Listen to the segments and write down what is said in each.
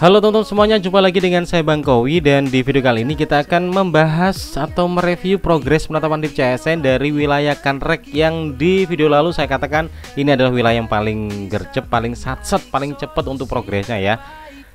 Halo teman-teman semuanya, jumpa lagi dengan saya Bang Kowi. Dan di video kali ini kita akan membahas atau mereview progres penetapan DIP CSN dari wilayah Kanrek yang di video lalu saya katakan ini adalah wilayah yang paling gercep, paling satset, paling cepat untuk progresnya ya.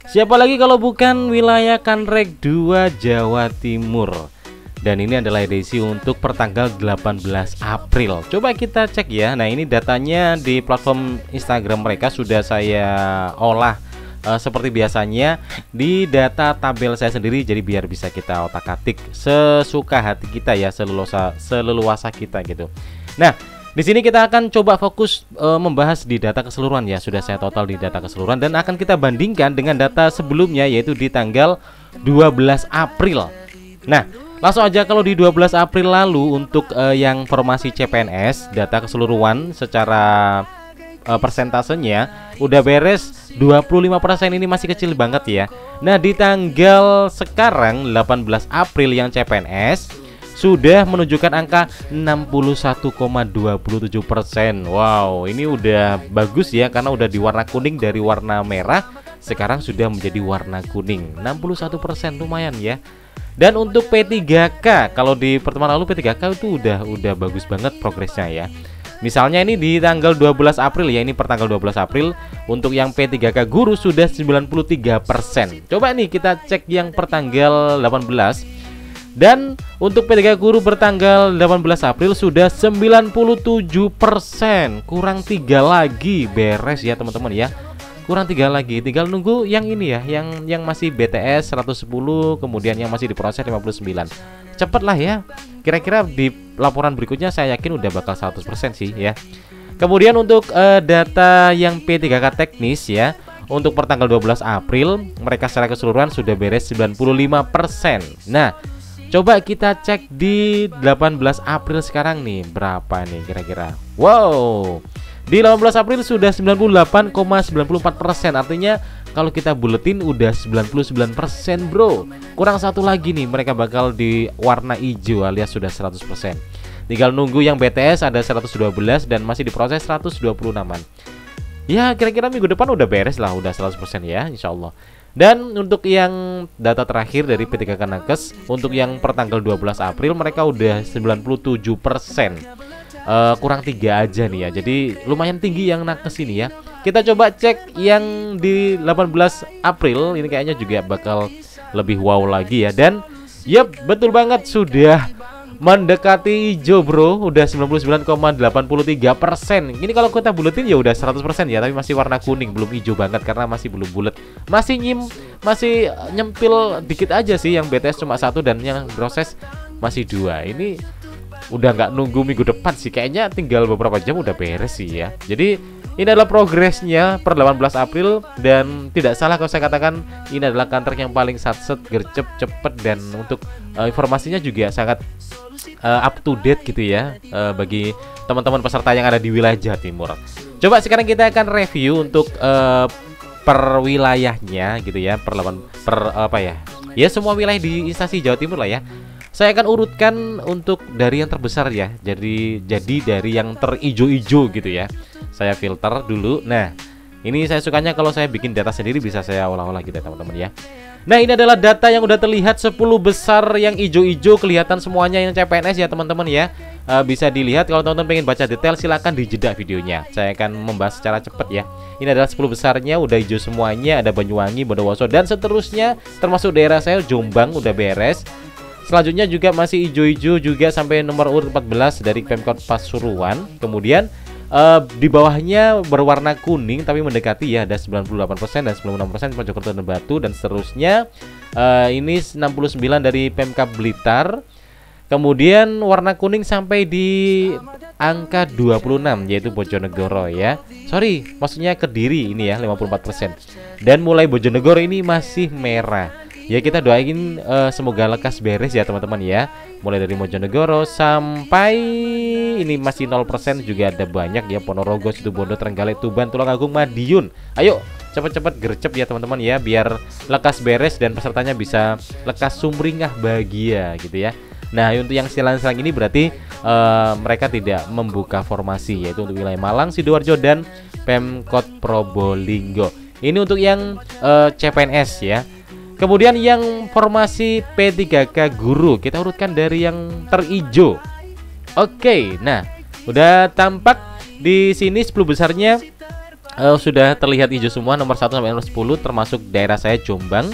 Siapa lagi kalau bukan wilayah Kanrek 2 Jawa Timur. Dan ini adalah edisi untuk pertanggal 18 April. Coba kita cek ya. Nah, ini datanya di platform Instagram mereka sudah saya olah seperti biasanya di data tabel saya sendiri, jadi biar bisa kita otak-atik sesuka hati kita ya, seleluasa kita gitu. Nah, di sini kita akan coba fokus membahas di data keseluruhan ya. Sudah saya total di data keseluruhan dan akan kita bandingkan dengan data sebelumnya, yaitu di tanggal 12 April. Nah, langsung aja, kalau di 12 April lalu untuk yang formasi CPNS data keseluruhan secara persentasenya udah beres 25%, ini masih kecil banget ya. Nah, di tanggal sekarang 18 April yang CPNS sudah menunjukkan angka 61,27%. Wow, ini udah bagus ya, karena udah di warna kuning dari warna merah, sekarang sudah menjadi warna kuning. 61% lumayan ya. Dan untuk P3K, kalau di pertemuan lalu P3K itu udah bagus banget progresnya ya. Misalnya ini di tanggal 12 April ya, ini per tanggal 12 April untuk yang P3K guru sudah 93%. Coba nih kita cek yang per tanggal 18. Dan untuk P3K guru bertanggal 18 April sudah 97%. Kurang 3 lagi beres ya teman-teman ya. Kurang 3 lagi, tinggal nunggu yang ini ya, yang masih BTS 110, kemudian yang masih diproses 59. Cepet lah ya. Kira-kira di laporan berikutnya saya yakin udah bakal 100% sih ya. Kemudian untuk data yang P3K teknis ya, untuk pertanggal 12 April mereka secara keseluruhan sudah beres 95%. Nah, coba kita cek di 18 April sekarang nih, berapa nih kira-kira. Wow, di 18 April sudah 98,94%. Artinya kalau kita buletin udah 99% bro. Kurang satu lagi nih, mereka bakal di warna hijau alias sudah 100%. Tinggal nunggu yang BTS ada 112 dan masih diproses 126an. Ya, kira-kira minggu depan udah beres lah, udah 100% ya insya Allah. Dan untuk yang data terakhir dari P3K Nakes, untuk yang pertanggal 12 April mereka udah 97%. Kurang 3 aja nih ya. Jadi lumayan tinggi yang nakes ini ya. Kita coba cek yang di 18 April, ini kayaknya juga bakal lebih wow lagi ya. Dan yep, betul banget, sudah mendekati hijau bro, udah 99,83%. Ini kalau kita buletin ya udah 100% ya, tapi masih warna kuning, belum hijau banget karena masih belum bulat. Masih nyempil dikit aja sih, yang BTS cuma 1 dan yang proses masih 2. Ini udah nggak nunggu minggu depan sih, kayaknya tinggal beberapa jam udah beres sih ya. Jadi ini adalah progresnya per 18 April. Dan tidak salah kalau saya katakan ini adalah Kanrek yang paling satset, gercep, cepet. Dan untuk informasinya juga sangat up to date gitu ya, bagi teman-teman peserta yang ada di wilayah Jawa Timur. Coba sekarang kita akan review untuk per wilayahnya gitu ya, ya semua wilayah di instansi Jawa Timur lah ya. Saya akan urutkan untuk dari yang terbesar ya. Jadi dari yang terijo-ijo gitu ya. Saya filter dulu. Nah, ini saya sukanya kalau saya bikin data sendiri bisa saya olah-olah gitu ya teman-teman ya. Nah, ini adalah data yang udah terlihat 10 besar yang ijo-ijo, kelihatan semuanya yang CPNS ya teman-teman ya. Bisa dilihat. Kalau teman-teman pengen baca detail silahkan dijeda videonya. Saya akan membahas secara cepat ya. Ini adalah 10 besarnya, udah hijau semuanya. Ada Banyuwangi, Bondowoso dan seterusnya, termasuk daerah saya Jombang udah beres. Selanjutnya juga masih hijau-hijau juga sampai nomor urut 14 dari Pemkot Pasuruan. Kemudian di bawahnya berwarna kuning tapi mendekati ya, ada 98% dan 96% Mojokerto dan Batu dan seterusnya. Ini 69 dari Pemkab Blitar. Kemudian warna kuning sampai di angka 26 yaitu Bojonegoro ya. Sorry, maksudnya Kediri ini ya 54%. Dan mulai Bojonegoro ini masih merah. Ya, kita doain semoga lekas beres ya teman-teman ya. Mulai dari Bojonegoro sampai ini masih 0% juga ada banyak ya. Ponorogo, Situbondo, Trenggalek, Tuban, Tulungagung, Madiun. Ayo cepet-cepet gercep ya teman-teman ya, biar lekas beres dan pesertanya bisa lekas sumringah bahagia gitu ya. Nah, untuk yang silang-silang ini berarti mereka tidak membuka formasi, yaitu untuk wilayah Malang, Sidoarjo dan Pemkot Probolinggo. Ini untuk yang CPNS ya. Kemudian yang formasi P3K guru kita urutkan dari yang terijo. Oke, nah udah tampak di sini 10 besarnya sudah terlihat hijau semua, nomor 1 sampai nomor 10 termasuk daerah saya Jombang.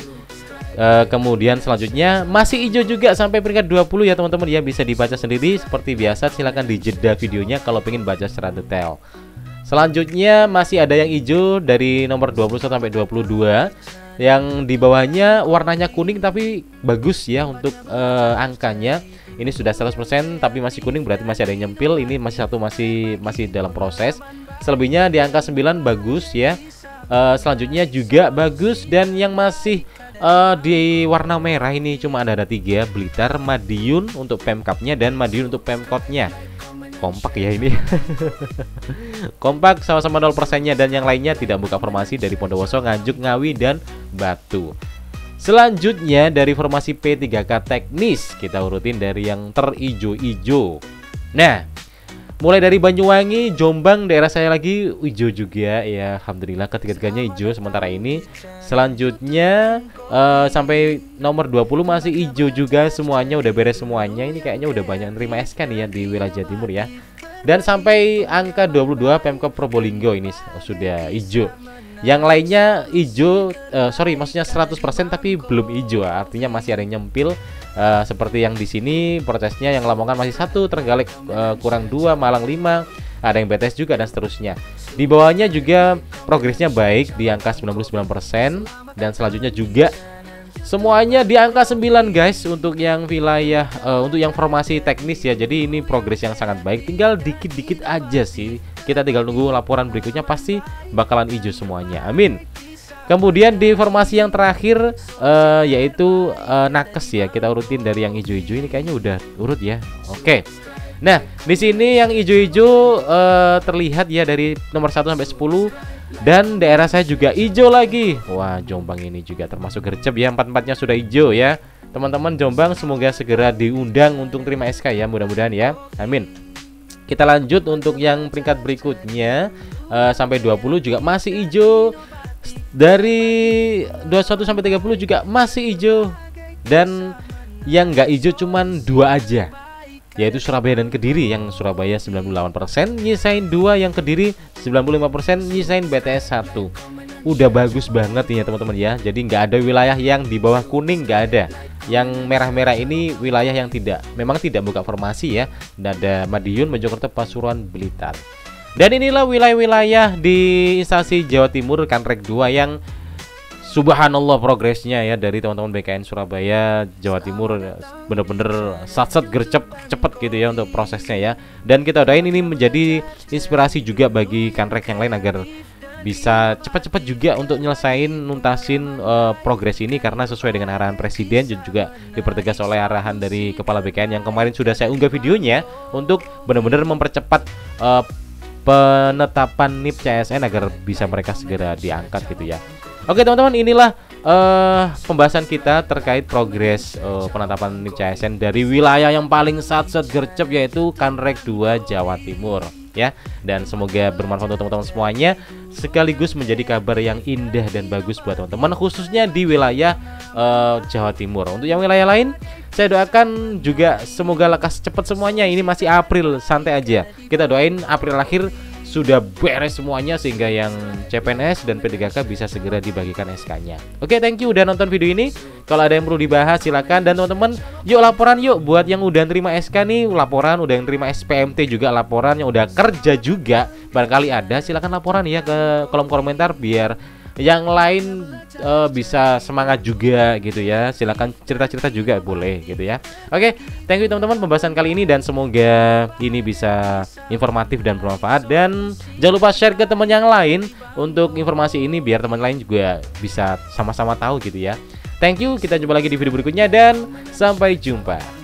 Kemudian selanjutnya masih hijau juga sampai peringkat 20 ya teman-teman ya, bisa dibaca sendiri seperti biasa, silahkan dijeda videonya kalau pengen baca secara detail. Selanjutnya masih ada yang hijau dari nomor 21 sampai 22. Yang di bawahnya warnanya kuning tapi bagus ya untuk angkanya. Ini sudah 100% tapi masih kuning, berarti masih ada yang nyempil. Ini masih satu masih dalam proses. Selebihnya di angka 9 bagus ya. Selanjutnya juga bagus, dan yang masih di warna merah ini cuma ada 3, Blitar, Madiun untuk Pemkapnya dan Madiun untuk Pemkotnya. Kompak ya ini. Kompak sama-sama 0%-nya, dan yang lainnya tidak buka formasi dari Bondowoso, Nganjuk, Ngawi, dan Batu. Selanjutnya dari formasi P3K teknis kita urutin dari yang terijo-ijo. Nah, mulai dari Banyuwangi, Jombang, daerah saya lagi hijau juga ya, alhamdulillah ketiga-tiganya hijau sementara ini. Selanjutnya sampai nomor 20 masih hijau juga semuanya, udah beres semuanya. Ini kayaknya udah banyak nerima SK nih ya di wilayah Jawa Timur ya. Dan sampai angka 22 Pemkab Probolinggo ini sudah hijau. Yang lainnya hijau, maksudnya 100% tapi belum hijau, artinya masih ada yang nyempil. Seperti yang di sini prosesnya, yang Lamongan masih 1, Trenggalek kurang 2, Malang 5, ada yang BTS juga dan seterusnya. Di bawahnya juga progresnya baik di angka 99%, dan selanjutnya juga semuanya di angka 9 guys untuk yang wilayah untuk yang formasi teknis ya. Jadi ini progres yang sangat baik, tinggal dikit-dikit aja sih. Kita tinggal nunggu laporan berikutnya, pasti bakalan hijau semuanya. Amin. Kemudian di formasi yang terakhir yaitu nakes ya, kita urutin dari yang hijau-hijau ini, kayaknya udah urut ya. Oke. Nah, di sini yang hijau-hijau terlihat ya dari nomor 1 sampai 10, dan daerah saya juga hijau lagi. Wah, Jombang ini juga termasuk gercep ya, 4-4-nya sudah hijau ya. Teman-teman Jombang semoga segera diundang untuk terima SK ya, mudah-mudahan ya. Amin. Kita lanjut untuk yang peringkat berikutnya sampai 20 juga masih hijau. Dari 21 sampai 30 juga masih hijau. Dan yang nggak hijau cuman 2 aja, yaitu Surabaya dan Kediri. Yang Surabaya 98% nyisain 2, yang Kediri 95% nyisain BTS 1. Udah bagus banget ya teman-teman ya. Jadi nggak ada wilayah yang di bawah kuning, nggak ada. Yang merah-merah ini wilayah yang memang tidak buka formasi ya. Ada Madiun, Mojokerto, Pasuruan, Blitar. Dan inilah wilayah-wilayah di instansi Jawa Timur Kanrek 2 yang subhanallah progresnya ya, dari teman-teman BKN Surabaya, Jawa Timur bener-bener satset gercep cepet gitu ya untuk prosesnya ya. Dan kita doain ini menjadi inspirasi juga bagi Kanrek yang lain agar bisa cepat-cepat juga untuk nyelesain nuntasin progres ini, karena sesuai dengan arahan Presiden dan juga dipertegas oleh arahan dari Kepala BKN yang kemarin sudah saya unggah videonya untuk benar-benar mempercepat penetapan NIP CSN agar bisa mereka segera diangkat gitu ya. Oke teman-teman, inilah pembahasan kita terkait progres penetapan NIP CSN dari wilayah yang paling satset gercep yaitu Kanrek 2 Jawa Timur ya. Dan semoga bermanfaat untuk teman-teman semuanya, sekaligus menjadi kabar yang indah dan bagus buat teman-teman khususnya di wilayah Jawa Timur. Untuk yang wilayah lain, saya doakan juga semoga lekas cepat semuanya. Ini masih April, santai aja. Kita doain April akhir sudah beres semuanya sehingga yang CPNS dan P3K bisa segera dibagikan SK-nya. Oke, thank you udah nonton video ini. Kalau ada yang perlu dibahas silakan, dan teman-teman yuk laporan yuk buat yang udah terima SK nih, laporan, udah yang terima SPMT juga laporan, yang udah kerja juga barangkali ada, silakan laporan ya ke kolom komentar biar yang lain bisa semangat juga gitu ya. Silakan cerita-cerita juga boleh gitu ya. Oke, thank you teman-teman pembahasan kali ini, dan semoga ini bisa informatif dan bermanfaat, dan jangan lupa share ke teman yang lain untuk informasi ini biar teman lain juga bisa sama-sama tahu gitu ya. Thank you, kita jumpa lagi di video berikutnya dan sampai jumpa.